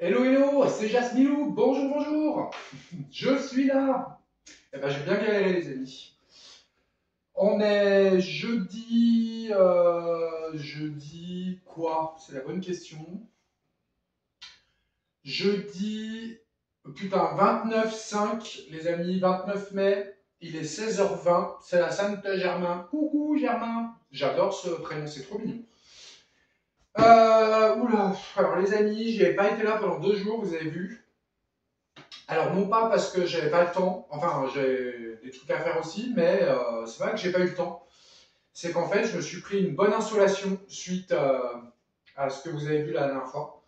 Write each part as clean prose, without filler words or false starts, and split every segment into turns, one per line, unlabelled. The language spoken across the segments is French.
Hello, hello, c'est Jasmilou, bonjour, bonjour, je suis là. Eh ben, j'ai bien galéré, les amis. On est jeudi quoi? C'est la bonne question. Jeudi, putain, 29/5, les amis, 29 mai, il est 16h20, c'est la Saint-Germain. Coucou, Germain. J'adore ce prénom, c'est trop mignon. Oula, alors les amis, j'y avais pas été là pendant 2 jours, vous avez vu. Alors, non pas parce que j'avais pas le temps, enfin, j'ai des trucs à faire aussi, mais c'est vrai que j'ai pas eu le temps. C'est qu'en fait, je me suis pris une bonne insolation suite à ce que vous avez vu la dernière fois.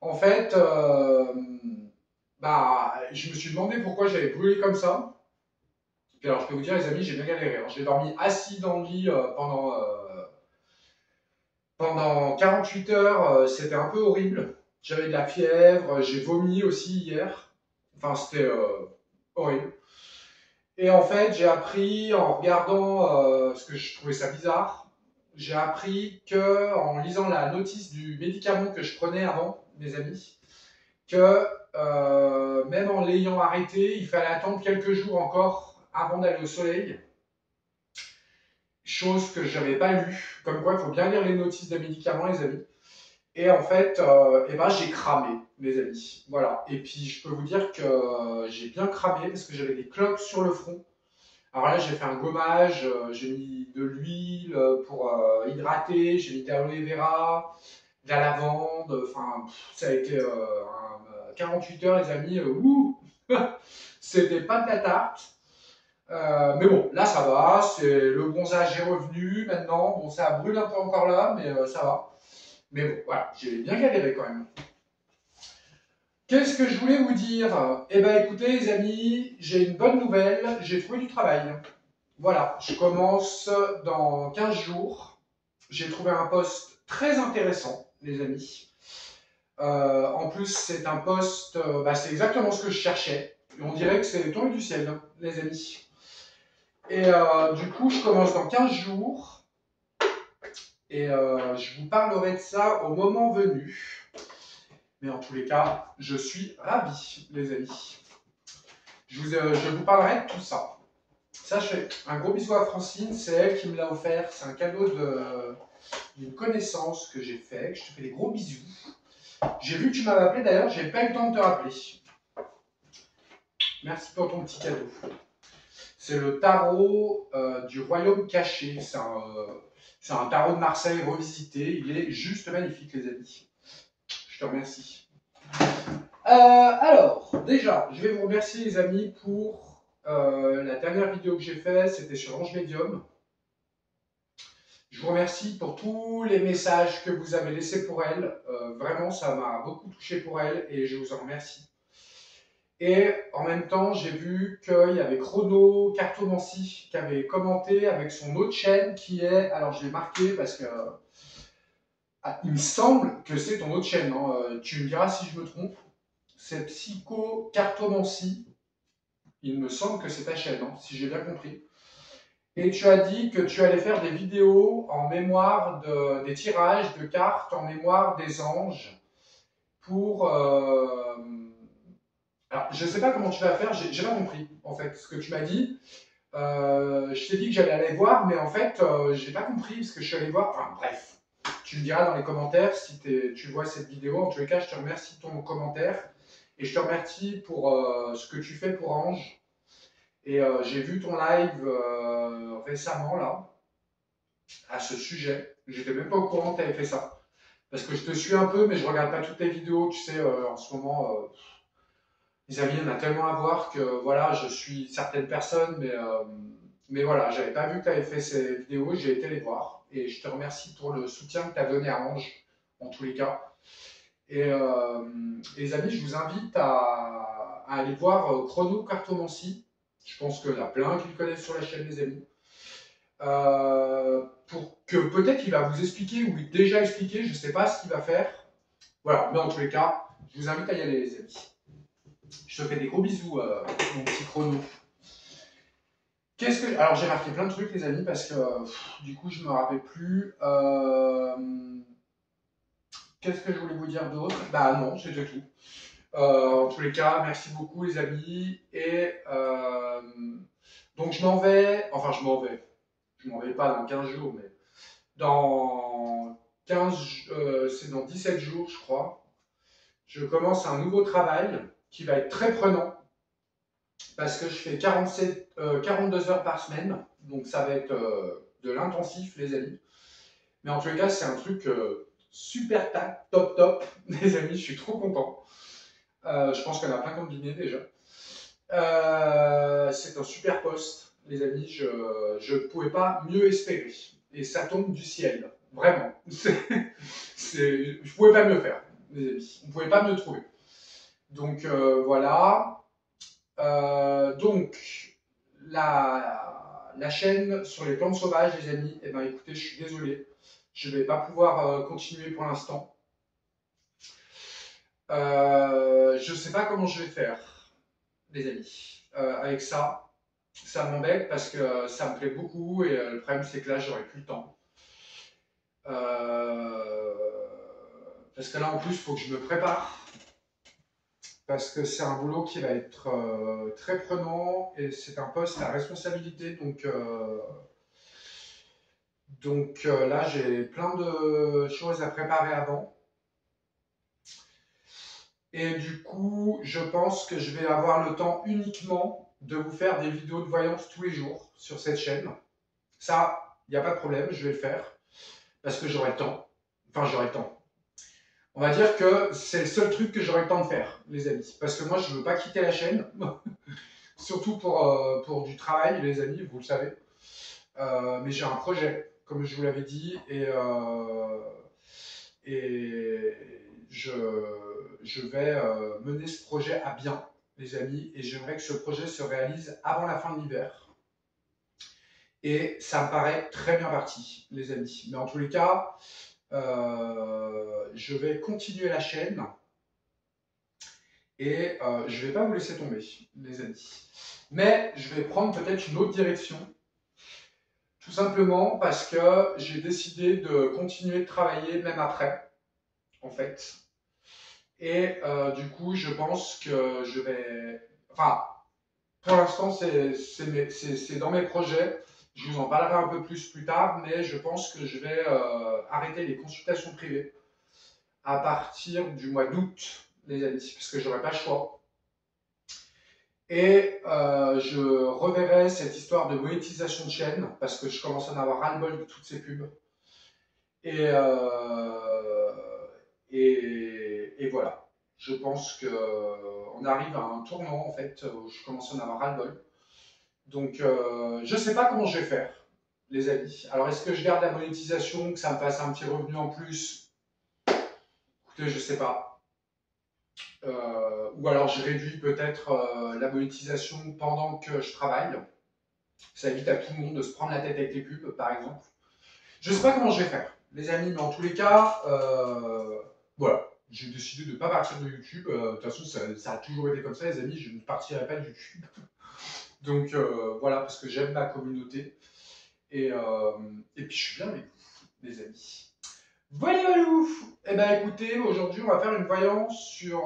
En fait, bah, je me suis demandé pourquoi j'avais brûlé comme ça. Puis alors, je peux vous dire, les amis, j'ai bien galéré, hein. J'ai dormi assis dans le lit pendant 48 heures. C'était un peu horrible. J'avais de la fièvre, j'ai vomi aussi hier. Enfin, c'était horrible. Et en fait, j'ai appris en regardant, parce que je trouvais ça bizarre, j'ai appris que en lisant la notice du médicament que je prenais avant, mes amis, que même en l'ayant arrêté, il fallait attendre quelques jours encore avant d'aller au soleil. Chose que je n'avais pas lue. Comme quoi, il faut bien lire les notices des médicaments, les amis. Et en fait, eh ben, j'ai cramé, mes amis. Voilà. Et puis, je peux vous dire que j'ai bien cramé parce que j'avais des cloques sur le front. Alors là, j'ai fait un gommage, j'ai mis de l'huile pour hydrater, j'ai mis de l'aloe vera, de la lavande, enfin, ça a été 48 heures, les amis, ouh, c'était pas de la tarte. Mais bon, là ça va, c'est le bronzage est revenu maintenant. Bon, ça brûle un peu encore là, mais ça va. Mais bon, voilà, j'ai bien galéré quand même. Qu'est-ce que je voulais vous dire? Eh ben écoutez, les amis, j'ai une bonne nouvelle, j'ai trouvé du travail. Voilà, je commence dans 15 jours. J'ai trouvé un poste très intéressant, les amis. En plus, c'est un poste, bah, c'est exactement ce que je cherchais. On dirait que c'est tombé du ciel, hein, les amis. Et du coup, je commence dans 15 jours. Et je vous parlerai de ça au moment venu. Mais en tous les cas, je suis ravi, les amis. Je vous parlerai de tout ça. Ça, je fais un gros bisou à Francine, c'est elle qui me l'a offert. C'est un cadeau d'une connaissance que j'ai fait. Je te fais des gros bisous. J'ai vu que tu m'avais appelé d'ailleurs, j'ai pas eu le temps de te rappeler. Merci pour ton petit cadeau. C'est le tarot du royaume caché. C'est un tarot de Marseille revisité. Il est juste magnifique, les amis. Je te remercie. Alors, déjà, je vais vous remercier, les amis, pour la dernière vidéo que j'ai faite. C'était sur Ange Medium. Je vous remercie pour tous les messages que vous avez laissés pour elle. Vraiment, ça m'a beaucoup touché pour elle et je vous en remercie. Et en même temps, j'ai vu qu'il y avait Chrono Cartomancy qui avait commenté avec son autre chaîne qui est. Alors, je l'ai marqué parce que. Ah, il me semble que c'est ton autre chaîne, hein. Tu me diras si je me trompe. C'est Psycho Cartomancy. Il me semble que c'est ta chaîne, hein, si j'ai bien compris. Et tu as dit que tu allais faire des vidéos en mémoire des tirages de cartes en mémoire des anges pour. Alors, je ne sais pas comment tu vas faire, j'ai pas compris en fait ce que tu m'as dit. Je t'ai dit que j'allais aller voir, mais en fait, j'ai pas compris parce que je suis allé voir. Enfin, bref, tu me diras dans les commentaires si tu vois cette vidéo. En tous les cas, je te remercie de ton commentaire et je te remercie pour ce que tu fais pour Ange. Et j'ai vu ton live récemment là à ce sujet. J'étais même pas au courant que tu avais fait ça. Parce que je te suis un peu, mais je regarde pas toutes tes vidéos. Tu sais, en ce moment, les amis, il y en a tellement à voir que voilà, je suis certaines personnes, mais voilà, j'avais pas vu que tu avais fait ces vidéos. J'ai été les voir. Et je te remercie pour le soutien que tu as donné à Ange, en tous les cas. Et les amis, je vous invite à aller voir Chrono Cartomancy. Je pense qu'il y en a plein qui le connaissent sur la chaîne, les amis. Pour que peut-être il va vous expliquer ou déjà expliqué, je ne sais pas ce qu'il va faire. Voilà, mais en tous les cas, je vous invite à y aller, les amis. Je te fais des gros bisous, mon petit Chrono. Alors j'ai marqué plein de trucs, les amis, parce que du coup je me rappelle plus. Qu'est-ce que je voulais vous dire d'autre? Bah non, c'était tout. En tous les cas, merci beaucoup les amis. Et donc je m'en vais, enfin je m'en vais pas dans 15 jours, mais dans 15, c'est dans 17 jours je crois, je commence un nouveau travail qui va être très prenant parce que je fais 42 heures par semaine, donc ça va être de l'intensif les amis. Mais en tous les cas, c'est un truc super top top, les amis, je suis trop content. Je pense qu'elle a plein combiné déjà. C'est un super poste, les amis. Je ne pouvais pas mieux espérer. Et ça tombe du ciel, vraiment. Je ne pouvais pas mieux faire, les amis. On ne pouvait pas mieux trouver. Donc voilà. Donc la chaîne sur les plantes sauvages, les amis. Eh ben écoutez, je suis désolé. Je ne vais pas pouvoir continuer pour l'instant. Je ne sais pas comment je vais faire, les amis, avec ça. Ça m'embête parce que ça me plaît beaucoup et le problème c'est que là j'aurai plus le temps. Parce que là en plus il faut que je me prépare parce que c'est un boulot qui va être très prenant et c'est un poste à responsabilité donc là j'ai plein de choses à préparer avant. Et du coup, je pense que je vais avoir le temps uniquement de vous faire des vidéos de voyance tous les jours sur cette chaîne. Ça, il n'y a pas de problème, je vais le faire parce que j'aurai le temps. Enfin, j'aurai le temps. On va dire que c'est le seul truc que j'aurai le temps de faire, les amis. Parce que moi, je ne veux pas quitter la chaîne, surtout pour du travail, les amis, vous le savez. Mais j'ai un projet, comme je vous l'avais dit, et je vais mener ce projet à bien, les amis, et j'aimerais que ce projet se réalise avant la fin de l'hiver. Et ça me paraît très bien parti, les amis. Mais en tous les cas, je vais continuer la chaîne et je ne vais pas vous laisser tomber, les amis. Mais je vais prendre peut-être une autre direction, tout simplement parce que j'ai décidé de continuer de travailler même après, en fait. Et du coup, je pense que je vais... Enfin, pour l'instant, c'est dans mes projets. Je vous en parlerai un peu plus tard, mais je pense que je vais arrêter les consultations privées à partir du mois d'août, les amis, parce que j'aurai pas le choix. Et je reverrai cette histoire de monétisation de chaîne, parce que je commence à en avoir ras-le-bol de toutes ces pubs. Et, et voilà. Je pense qu'on arrive à un tournant, en fait, où je commence à en avoir ras-le-bol. Donc, je ne sais pas comment je vais faire, les amis. Alors, est-ce que je garde la monétisation, que ça me fasse un petit revenu en plus? Écoutez, je ne sais pas. Ou alors, je réduis peut-être la monétisation pendant que je travaille. Ça évite à tout le monde de se prendre la tête avec les pubs, par exemple. Je ne sais pas comment je vais faire, les amis, mais en tous les cas, voilà. J'ai décidé de ne pas partir de YouTube. De toute façon, ça a toujours été comme ça, les amis. Je ne partirai pas de YouTube. Donc, voilà, parce que j'aime ma communauté. Et puis, je suis bien avec vous, les amis. Voilà, voilà. Eh bien, écoutez, aujourd'hui, on va faire une voyance sur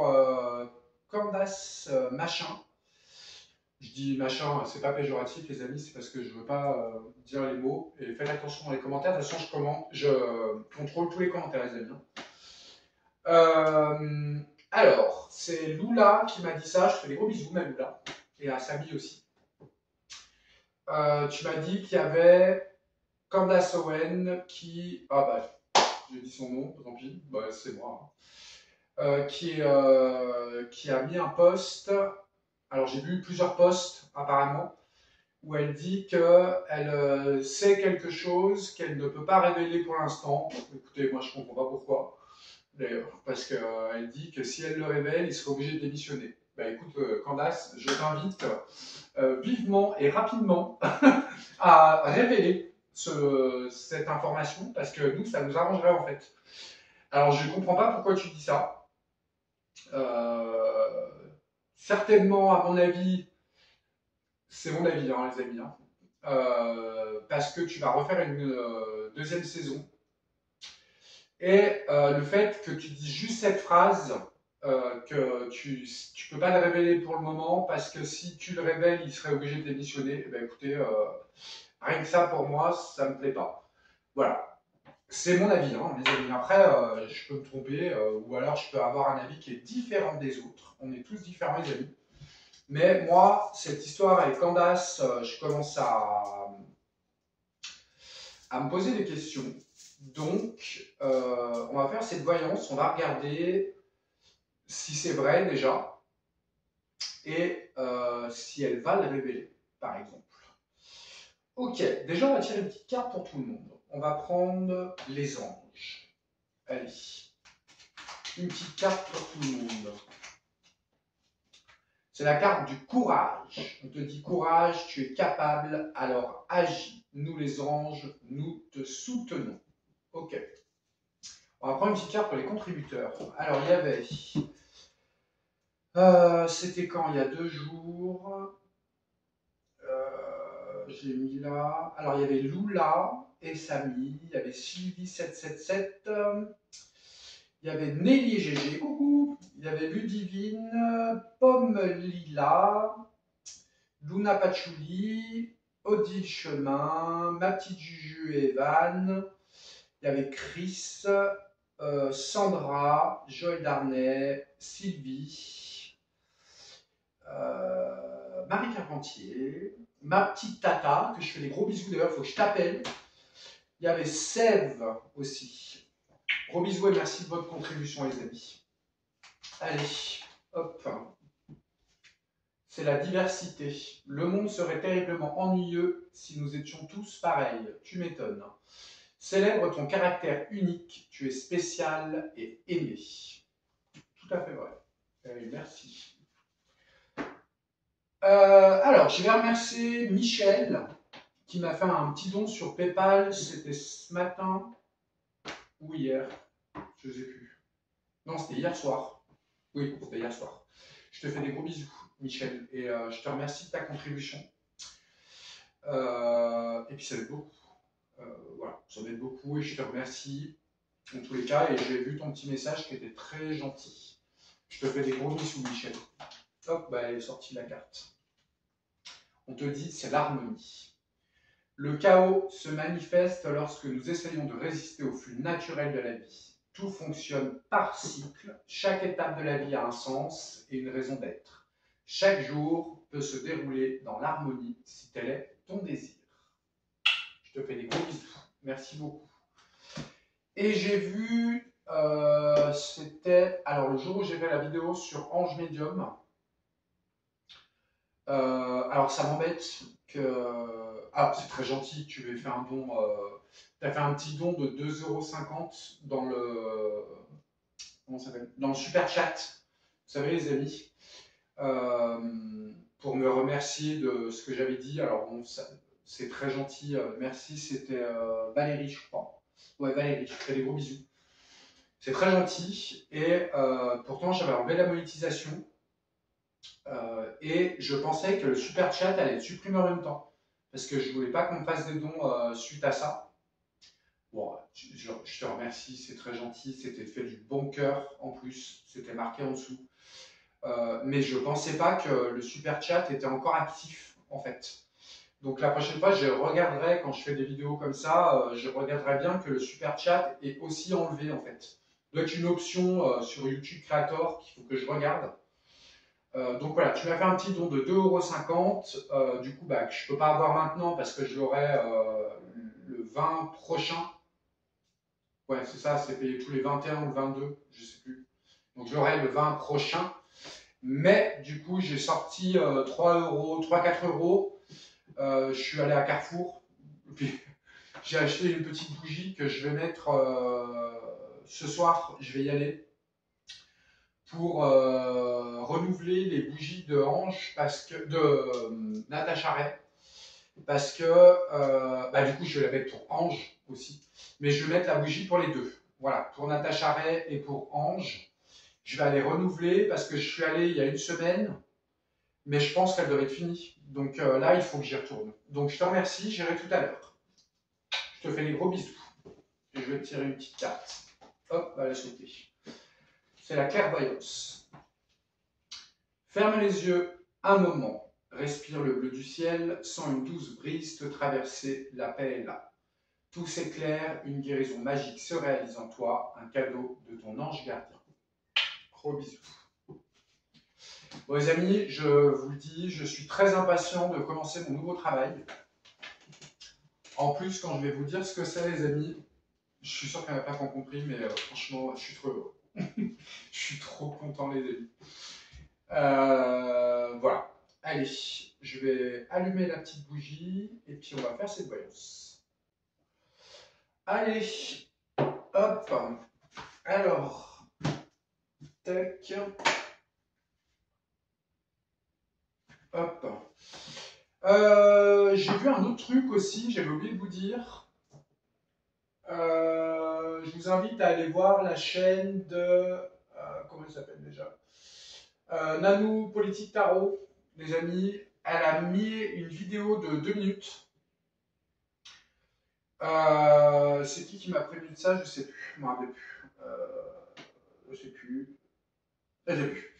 Candace machin. Je dis machin, c'est pas péjoratif, les amis, c'est parce que je veux pas dire les mots. Et faites attention dans les commentaires. De toute façon, je contrôle tous les commentaires, les amis. Alors, c'est Lula qui m'a dit ça. Je fais des gros bisous, ma Lula. Et à Samy aussi. Tu m'as dit qu'il y avait Candace Owen qui. Ah bah, j'ai dit son nom, tant pis. Bah, c'est moi. Qui a mis un post. Alors, j'ai vu plusieurs posts, apparemment, où elle dit qu'elle sait quelque chose qu'elle ne peut pas révéler pour l'instant. Écoutez, moi, je comprends pas pourquoi, d'ailleurs. Parce qu'elle dit que si elle le révèle, il serait obligé de démissionner. Bah écoute, Candace, je t'invite vivement et rapidement à révéler cette information parce que nous, ça nous arrangerait en fait. Alors, je ne comprends pas pourquoi tu dis ça. Certainement, à mon avis, c'est mon avis, hein, les amis, hein, parce que tu vas refaire une deuxième saison. Et le fait que tu dises juste cette phrase, que tu peux pas le révéler pour le moment, parce que si tu le révèles, il serait obligé de démissionner. Eh ben, écoutez, rien que ça, pour moi, ça me plaît pas. Voilà. C'est mon avis, hein, mes amis. Après, je peux me tromper, ou alors je peux avoir un avis qui est différent des autres. On est tous différents, les amis. Mais moi, cette histoire avec Candace, je commence à me poser des questions. Donc, on va faire cette voyance, on va regarder si c'est vrai déjà, et si elle va le révéler, par exemple. Ok, déjà on va tirer une petite carte pour tout le monde. On va prendre les anges. Allez, une petite carte pour tout le monde. C'est la carte du courage. On te dit courage, tu es capable, alors agis. Nous les anges, nous te soutenons. Ok. On va prendre une petite carte pour les contributeurs. Alors il y avait... c'était quand? Il y a 2 jours. J'ai mis là. Alors il y avait Lula et Samy. Il y avait Sylvie777. Il y avait Nelly et Gégé, coucou. Il y avait Ludivine, Pomme Lila, Luna Patchouli, Odile Chemin, ma petite Juju et Evan. Il y avait Chris, Sandra, Joël Darnay, Sylvie, Marie Carpentier, ma petite Tata, que je fais des gros bisous d'ailleurs, il faut que je t'appelle. Il y avait Sève aussi. Gros bisous et merci de votre contribution, les amis. Allez, hop. C'est la diversité. Le monde serait terriblement ennuyeux si nous étions tous pareils. Tu m'étonnes. Célèbre ton caractère unique. Tu es spécial et aimé. Tout à fait vrai. Merci. Alors, je vais remercier Michel qui m'a fait un petit don sur PayPal. C'était ce matin ou hier. Je ne sais plus. Non, c'était hier soir. Oui, c'était hier soir. Je te fais des gros bisous, Michel, et je te remercie de ta contribution. Et puis ça m'aide beaucoup. Voilà, ça m'aide beaucoup et je te remercie en tous les cas. Et j'ai vu ton petit message qui était très gentil. Je te fais des gros bisous, Michel. Hop, bah, elle est sortie la carte. On te dit, c'est l'harmonie. Le chaos se manifeste lorsque nous essayons de résister au flux naturel de la vie. Tout fonctionne par cycle. Chaque étape de la vie a un sens et une raison d'être. Chaque jour peut se dérouler dans l'harmonie si tel est ton désir. Je te fais des gros bisous. Merci beaucoup. Et j'ai vu, c'était, alors le jour où j'ai fait la vidéo sur Ange Medium, alors ça m'embête que, ah c'est très gentil, tu m'aies fait un don, tu as fait un petit don de 2,50 € dans le, comment ça s'appelle, dans le super chat, vous savez les amis, pour me remercier de ce que j'avais dit. Alors bon, c'est très gentil, merci, c'était Valérie je crois. Ouais Valérie, je te fais des gros bisous. C'est très gentil et pourtant j'avais enlevé la monétisation et je pensais que le super chat allait être supprimé en même temps parce que je voulais pas qu'on me fasse des dons suite à ça. Bon, je te remercie, c'est très gentil, c'était fait du bon cœur en plus, c'était marqué en dessous. Mais je pensais pas que le super chat était encore actif en fait. Donc la prochaine fois, je regarderai quand je fais des vidéos comme ça, je regarderai bien que le super chat est aussi enlevé en fait. Il doit être une option sur YouTube Creator qu'il faut que je regarde. Donc voilà, tu m'as fait un petit don de 2,50 €. Du coup, bah, que je ne peux pas avoir maintenant parce que je l'aurai le 20 prochain. Ouais, c'est ça, c'est payé tous les 21 ou le 22, je ne sais plus. Donc je l'aurai le 20 prochain. Mais du coup, j'ai sorti 3-4 €. Je suis allé à Carrefour. Et puis, j'ai acheté une petite bougie que je vais mettre ce soir. Je vais y aller pour renouveler les bougies de Ange de Natacha Ray parce que bah, du coup je vais la mettre pour Ange aussi, mais je vais mettre la bougie pour les deux. Voilà, pour Natacha Ray et pour Ange. Je vais aller renouveler parce que je suis allé il y a une semaine, mais je pense qu'elle doit être finie. Donc là, il faut que j'y retourne. Donc je te remercie, j'irai tout à l'heure. Je te fais des gros bisous. Et je vais te tirer une petite carte. Hop, elle a sauté. C'est la clairvoyance. Ferme les yeux un moment. Respire le bleu du ciel. Sens une douce brise te traverser. La paix est là. Tout s'éclaire. Une guérison magique se réalise en toi. Un cadeau de ton ange gardien. Gros bisous. Bon, les amis, je vous le dis, je suis très impatient de commencer mon nouveau travail. En plus, quand je vais vous dire ce que c'est, les amis, je suis sûr qu'il n'y en a pas qui ont compris, mais franchement, je suis trop heureux. Je suis trop content, les amis. Voilà. Allez, je vais allumer la petite bougie et puis on va faire cette voyance. Allez, hop. Alors, tac. Hop. J'ai vu un autre truc aussi, j'avais oublié de vous dire. Je vous invite à aller voir la chaîne de. Comment elle s'appelle déjà Nanou Politique Tarot, les amis. Elle a mis une vidéo de 2 minutes. C'est qui m'a prévenu de ça? Je sais plus. Je me rappelle plus. Je sais plus. Je sais plus.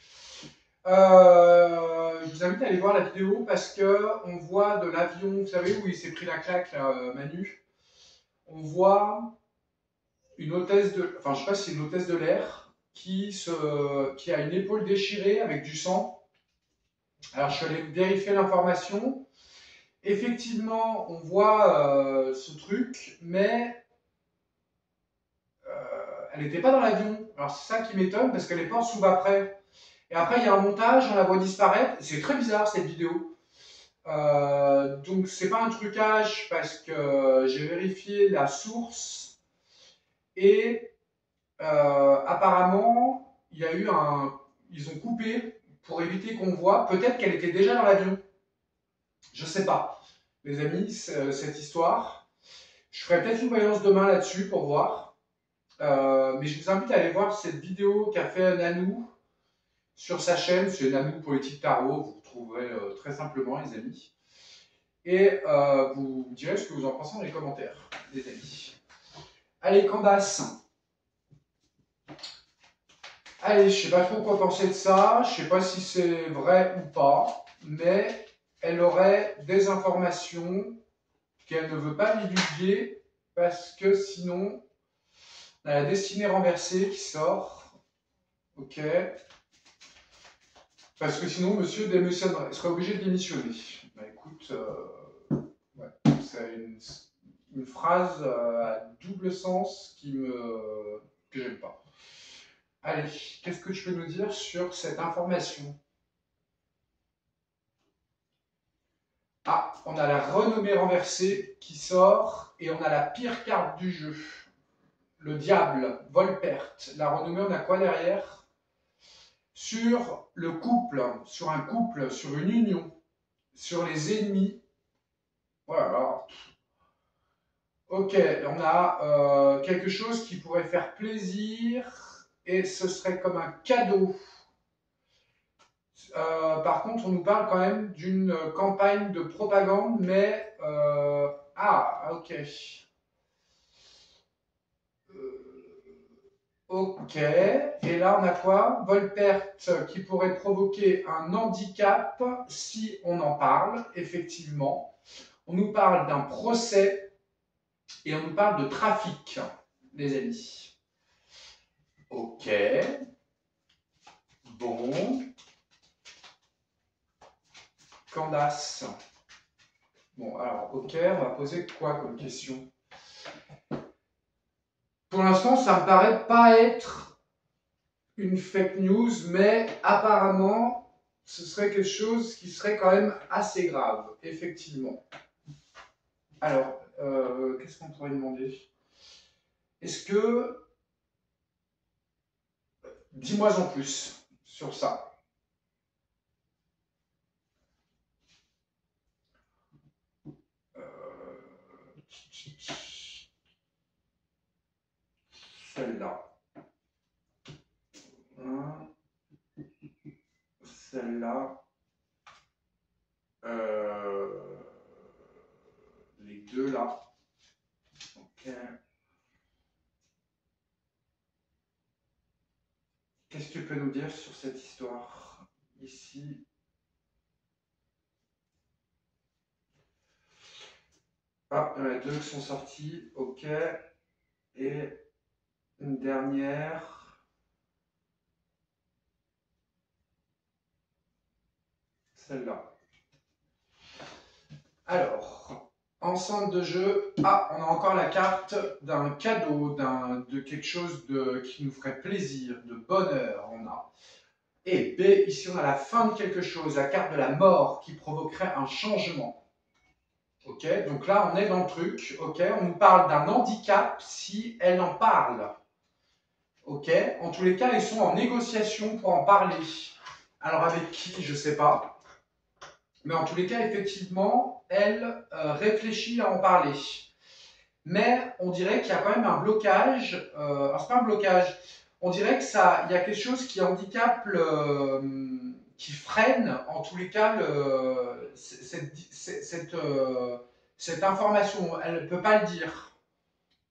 Je vous invite à aller voir la vidéo parce que on voit de l'avion, vous savez où il s'est pris la claque, là, Manu. On voit une hôtesse de, enfin je sais pas si c'est une hôtesse de l'air qui a une épaule déchirée avec du sang. Alors je suis allé vérifier l'information. Effectivement, on voit ce truc, mais elle n'était pas dans l'avion. Alors c'est ça qui m'étonne parce que les portes s'ouvrent après. Et après, il y a un montage, on la voit disparaître. C'est très bizarre cette vidéo. Donc, c'est pas un trucage parce que j'ai vérifié la source et apparemment, il y a eu un. Ils ont coupé pour éviter qu'on voit. Peut-être qu'elle était déjà dans l'avion. Je sais pas, les amis, cette histoire. Je ferai peut-être une voyance demain là-dessus pour voir. Mais je vous invite à aller voir cette vidéo qu'a fait Nanou sur sa chaîne, c'est Nanou Politique Tarot, vous trouverez très simplement, les amis. Et vous me direz ce que vous en pensez dans les commentaires, les amis. Allez, Candace. Allez, je ne sais pas trop quoi penser de ça, je ne sais pas si c'est vrai ou pas, mais elle aurait des informations qu'elle ne veut pas divulguer parce que sinon, on a la destinée renversée qui sort. Ok. Parce que sinon, monsieur démissionnerait, serait obligé de démissionner. Bah écoute, ouais, c'est une phrase à double sens que j'aime pas. Allez, qu'est-ce que tu peux nous dire sur cette information? Ah, on a la renommée renversée qui sort et on a la pire carte du jeu. Le diable, vol-perte. La renommée, on a quoi derrière? Sur le couple, sur un couple, sur une union, sur les ennemis. Voilà. Ok, on a quelque chose qui pourrait faire plaisir et ce serait comme un cadeau. Par contre, on nous parle quand même d'une campagne de propagande, mais ok. Ok, et là on a quoi? Vol-perte qui pourrait provoquer un handicap si on en parle, effectivement. On nous parle d'un procès et on nous parle de trafic, les amis. Ok. Bon. Candace. Bon, alors, ok, on va poser quoi comme question? Pour l'instant, ça me paraît pas être une fake news, mais apparemment, ce serait quelque chose qui serait quand même assez grave, effectivement. Alors, qu'est-ce qu'on pourrait demander? Est-ce que... Dis-moi en plus sur ça. Celle-là. Celle-là. Les deux là. Ok. Qu'est-ce que tu peux nous dire sur cette histoire ici? Ah, il y en a deux qui sont sortis, ok. Et une dernière, celle-là. Alors, ensemble de jeux. Ah, on a encore la carte d'un cadeau, de quelque chose qui nous ferait plaisir, de bonheur. On a. Et B, ici on a la fin de quelque chose, la carte de la mort qui provoquerait un changement. Ok, donc là on est dans le truc. Ok, on nous parle d'un handicap si elle en parle. Ok, en tous les cas ils sont en négociation pour en parler. Alors avec qui, je ne sais pas. Mais en tous les cas, effectivement, elle réfléchit à en parler. Mais on dirait qu'il y a quand même un blocage. Alors, c'est pas un blocage. On dirait que ça, il y a quelque chose qui handicape, qui freine, en tous les cas, cette information. Elle ne peut pas le dire.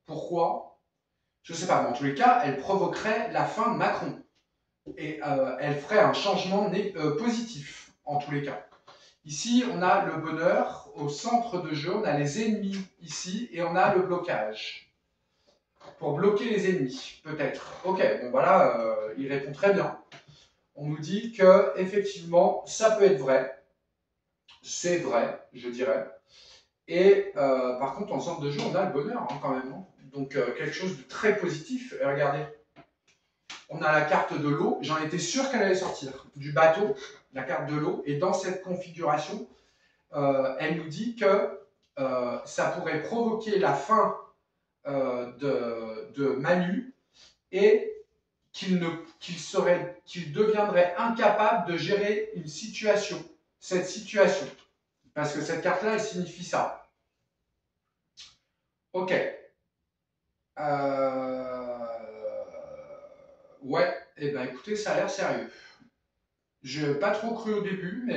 Pourquoi? Je ne sais pas. Mais en tous les cas, elle provoquerait la fin de Macron. Et elle ferait un changement positif, en tous les cas. Ici, on a le bonheur. Au centre de jeu, on a les ennemis ici et on a le blocage. Pour bloquer les ennemis, peut-être. Ok, bon voilà, il répond très bien. On nous dit que effectivement, ça peut être vrai. C'est vrai, je dirais. Et par contre, en centre de jeu, on a le bonheur hein, quand même. Hein. Donc quelque chose de très positif. Et regardez, on a la carte de l'eau. J'en étais sûr qu'elle allait sortir. Du bateau, la carte de l'eau. Et dans cette configuration, elle nous dit que ça pourrait provoquer la fin de Manu et qu'il deviendrait incapable de gérer une situation, cette situation. Parce que cette carte-là, elle signifie ça. Ok. Ouais, et eh ben écoutez, ça a l'air sérieux. Je n'ai pas trop cru au début,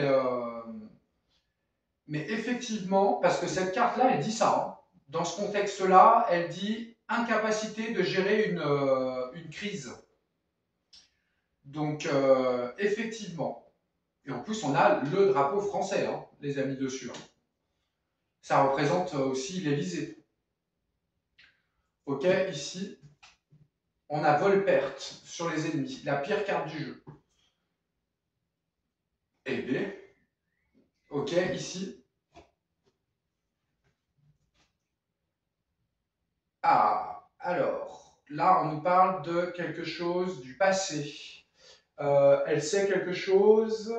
mais effectivement, parce que cette carte-là, elle dit ça. Hein. Dans ce contexte-là, elle dit incapacité de gérer une crise. Donc, effectivement. Et en plus, on a le drapeau français, hein, les amis, dessus. Hein. Ça représente aussi l'Elysée. Ok, ici, on a vol-perte sur les ennemis, la pire carte du jeu. Et B. Ok, ici. Ah, alors, là, on nous parle de quelque chose du passé. Elle sait quelque chose,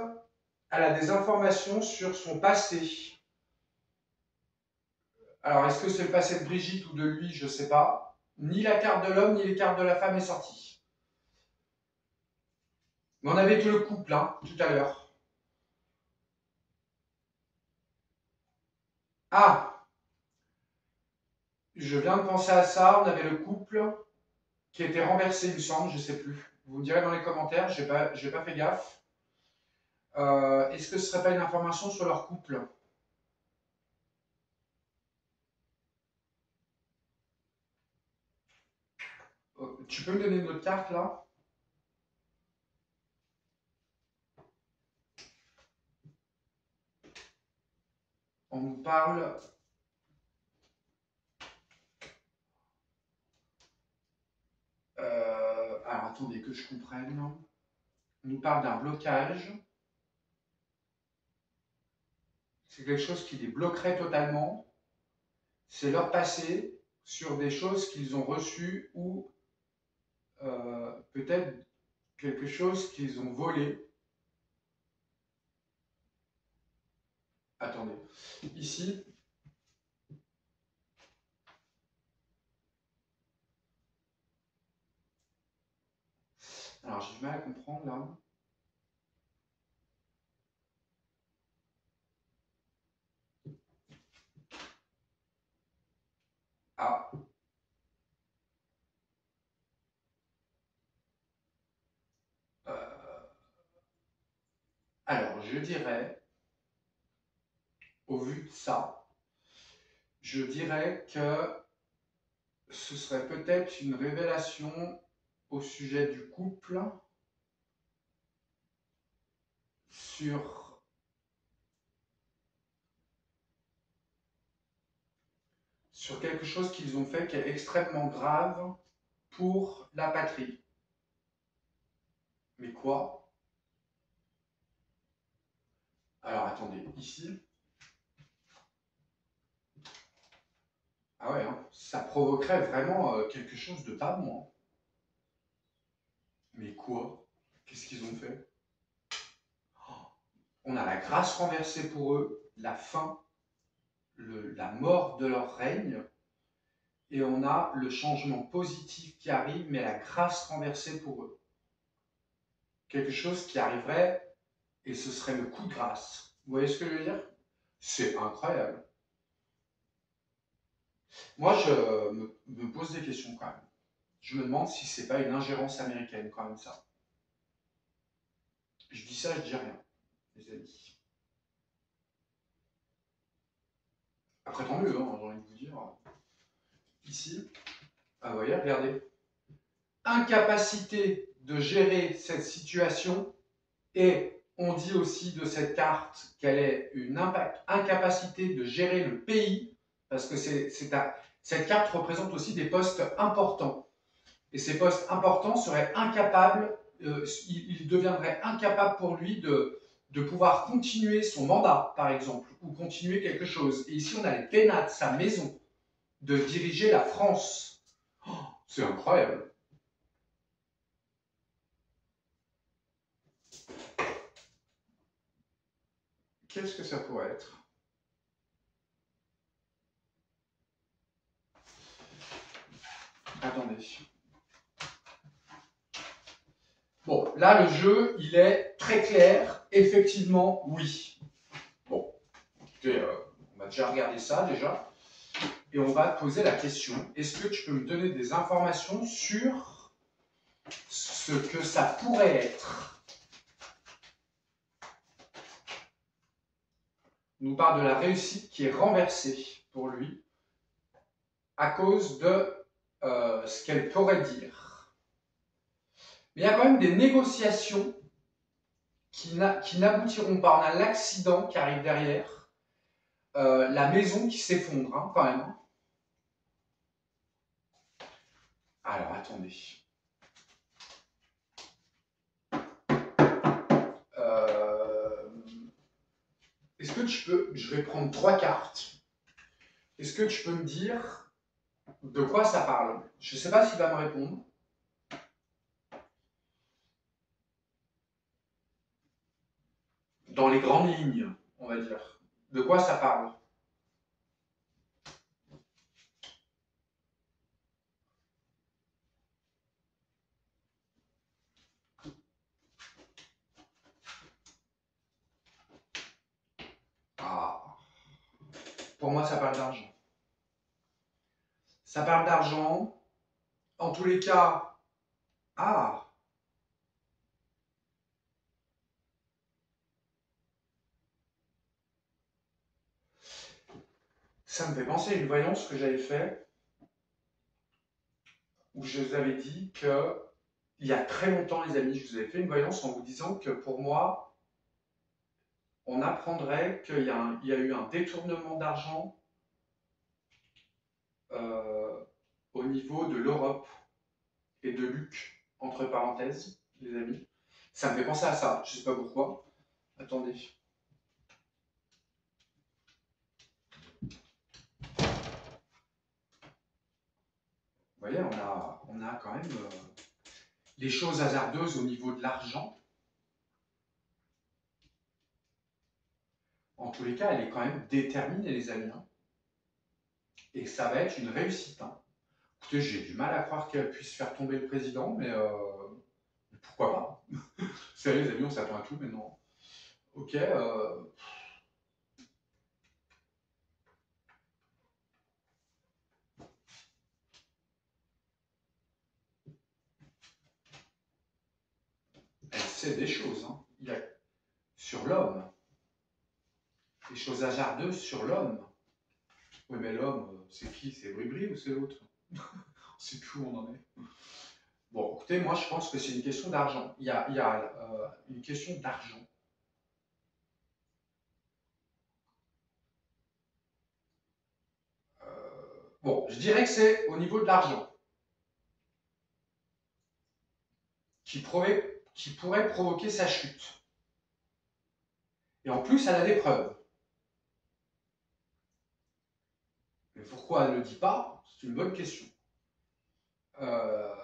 elle a des informations sur son passé. Alors, est-ce que c'est le passé de Brigitte ou de lui, je ne sais pas. Ni la carte de l'homme, ni les cartes de la femme est sortie. Mais on avait tout le couple, hein, tout à l'heure. Ah, je viens de penser à ça, on avait le couple qui était renversé, il me semble, je ne sais plus. Vous me direz dans les commentaires, je n'ai pas fait gaffe. Est-ce que ce serait pas une information sur leur couple? Tu peux me donner une autre carte là? On nous parle. Alors attendez que je comprenne. On nous parle d'un blocage. C'est quelque chose qui les bloquerait totalement. C'est leur passé sur des choses qu'ils ont reçues ou peut-être quelque chose qu'ils ont volé. Attendez. Ici, alors j'ai du mal à comprendre là. Ah. Alors je dirais, au vu de ça, je dirais que ce serait peut-être une révélation au sujet du couple sur, sur quelque chose qu'ils ont fait qui est extrêmement grave pour la patrie. Mais quoi? Alors attendez, ici. Ah ouais, hein, ça provoquerait vraiment quelque chose de pas bon, hein. Mais quoi? Qu'est-ce qu'ils ont fait? On a la grâce renversée pour eux, la fin, la mort de leur règne, et on a le changement positif qui arrive, mais la grâce renversée pour eux. Quelque chose qui arriverait, et ce serait le coup de grâce. Vous voyez ce que je veux dire? C'est incroyable. Moi, je me pose des questions quand même. Je me demande si c'est pas une ingérence américaine quand même ça. Je dis ça, je dis rien, les amis. Après, tant mieux, hein, j'ai envie de vous dire. Ici, ah, vous voyez, regardez. Incapacité de gérer cette situation, et on dit aussi de cette carte qu'elle est une incapacité de gérer le pays, parce que cette carte représente aussi des postes importants. Et ces postes importants seraient incapables, il deviendrait incapable pour lui de pouvoir continuer son mandat, par exemple, ou continuer quelque chose. Et ici, on a les pénates, sa maison, de diriger la France. Oh, c'est incroyable. Qu'est-ce que ça pourrait être? Attendez. Bon, là, le jeu, il est très clair. Effectivement, oui. Bon, écoutez, on va déjà regarder ça, déjà. Et on va te poser la question. Est-ce que tu peux me donner des informations sur ce que ça pourrait être? On nous parle de la réussite qui est renversée pour lui à cause de ce qu'elle pourrait dire. Mais il y a quand même des négociations qui n'aboutiront pas. On a l'accident qui arrive derrière, la maison qui s'effondre, hein, quand même. Alors, attendez. Est-ce que tu peux... Je vais prendre 3 cartes. Est-ce que tu peux me dire de quoi ça parle? Je ne sais pas s'il va me répondre. Dans les grandes lignes, on va dire. De quoi ça parle? Ah, pour moi, ça parle d'argent. Ça parle d'argent. En tous les cas, ah, ça me fait penser à une voyance que j'avais faite où je vous avais dit que il y a très longtemps, les amis, je vous avais fait une voyance en vous disant que pour moi, on apprendrait qu'il y a eu un détournement d'argent euh, au niveau de l'Europe et de Luc, entre parenthèses, les amis. Ça me fait penser à ça, je ne sais pas pourquoi. Attendez. Vous voyez, on a quand même les choses hasardeuses au niveau de l'argent. En tous les cas, elle est quand même déterminée, les amis, hein. Et ça va être une réussite, hein. Écoutez, j'ai du mal à croire qu'elle puisse faire tomber le président, mais pourquoi pas? Vous savez, les amis, on s'attend à tout maintenant. Ok. Elle sait des choses, hein. Il y a sur l'homme. Des choses hasardeuses sur l'homme. Oui, mais l'homme, c'est qui? C'est Bribri ou c'est l'autre? On ne sait plus où on en est. Bon, écoutez, moi je pense que c'est une question d'argent. Il y a une question d'argent. Bon, je dirais que c'est au niveau de l'argent qui pourrait provoquer sa chute. Et en plus, elle a des preuves. Mais pourquoi elle ne le dit pas? C'est une bonne question. Euh,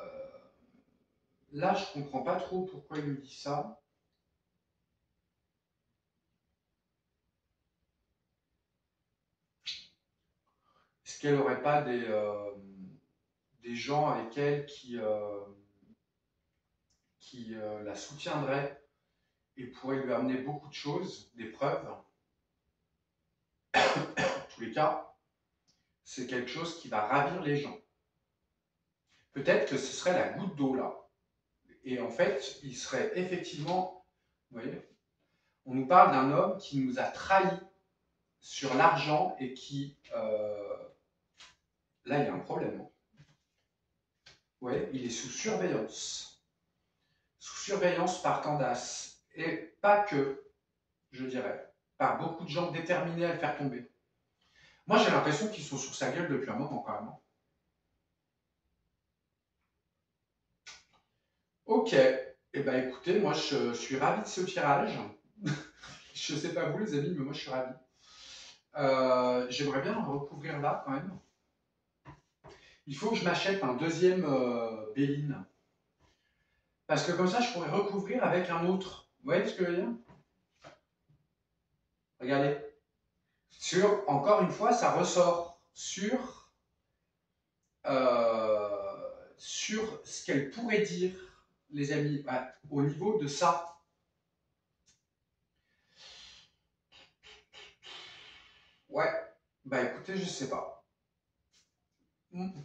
Là, je comprends pas trop pourquoi il me dit ça. Est-ce qu'elle n'aurait pas des gens avec elle qui la soutiendraient et pourraient lui amener beaucoup de choses, des preuves? En tous les cas, c'est quelque chose qui va ravir les gens. Peut-être que ce serait la goutte d'eau là. Et en fait, il serait effectivement, vous voyez, on nous parle d'un homme qui nous a trahis sur l'argent et qui, là, il y a un problème. Ouais, il est sous surveillance. Sous surveillance par Candace. Et pas que, je dirais, par beaucoup de gens déterminés à le faire tomber. Moi, j'ai l'impression qu'ils sont sur sa gueule depuis un moment, quand même. Ok. Eh ben, écoutez, moi, je suis ravi de ce tirage. Je ne sais pas vous, les amis, mais moi, je suis ravi. J'aimerais bien en recouvrir là, quand même. Il faut que je m'achète un deuxième Béline. Parce que comme ça, je pourrais recouvrir avec un autre. Vous voyez ce que je veux dire? Regardez. Encore une fois, ça ressort sur ce qu'elle pourrait dire, les amis, au niveau de ça. Ouais, bah écoutez, je sais pas.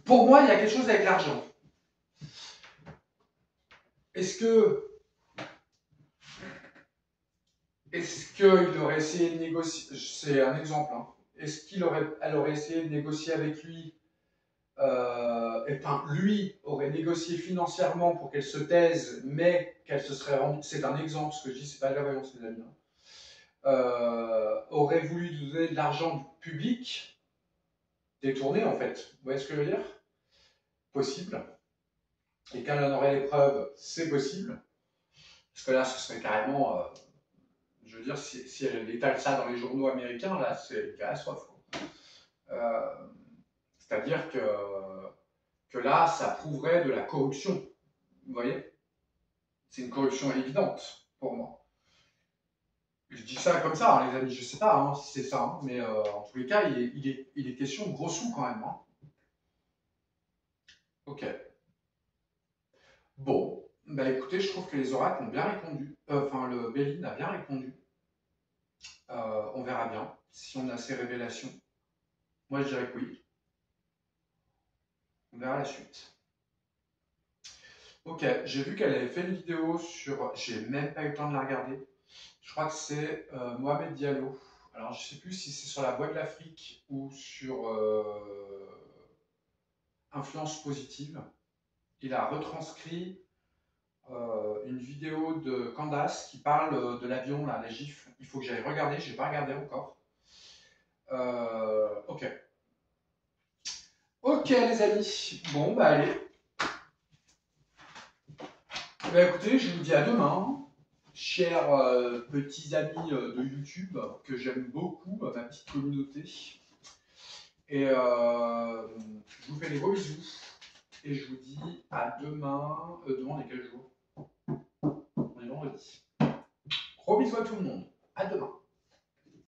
Pour moi, il y a quelque chose avec l'argent. Est-ce qu'il aurait essayé de négocier? C'est un exemple. Hein. Est-ce qu'elle aurait essayé de négocier avec lui? Enfin, lui aurait négocié financièrement pour qu'elle se taise, mais qu'elle se serait rendue. C'est un exemple, ce que je dis, c'est pas de la voyance, les amis. Aurait voulu donner de l'argent public détourné, en fait. Vous voyez ce que je veux dire? Possible. Et quand on aurait les preuves, c'est possible. Parce que là, ce serait carrément. Je veux dire, si elle étale ça dans les journaux américains, là, c'est catastrophe. C'est-à-dire que là, ça prouverait de la corruption. Vous voyez? C'est une corruption évidente pour moi. Je dis ça comme ça, hein, les amis, je sais pas hein, si c'est ça, hein, mais en tous les cas, il est question de gros sous quand même. Hein. Ok. Bon, bah écoutez, je trouve que les oracles ont bien répondu. Enfin, le Béline a bien répondu. On verra bien si on a ces révélations. Moi, je dirais que oui. On verra la suite. Ok, j'ai vu qu'elle avait fait une vidéo sur. J'ai même pas eu le temps de la regarder. Je crois que c'est Mohamed Diallo. Alors, je sais plus si c'est sur la Voix de l'Afrique ou sur Influence positive. Il a retranscrit une vidéo de Candace qui parle de l'avion, là, la gifle. Il faut que j'aille regarder, je n'ai pas regardé encore. Ok. Ok, les amis. Bon, bah allez. Bah écoutez, je vous dis à demain, chers petits amis de YouTube que j'aime beaucoup, ma petite communauté. Et je vous fais des gros bisous. Et je vous dis à demain. Demain, on est quel jour? On est vendredi. Gros bisous à tout le monde. À demain.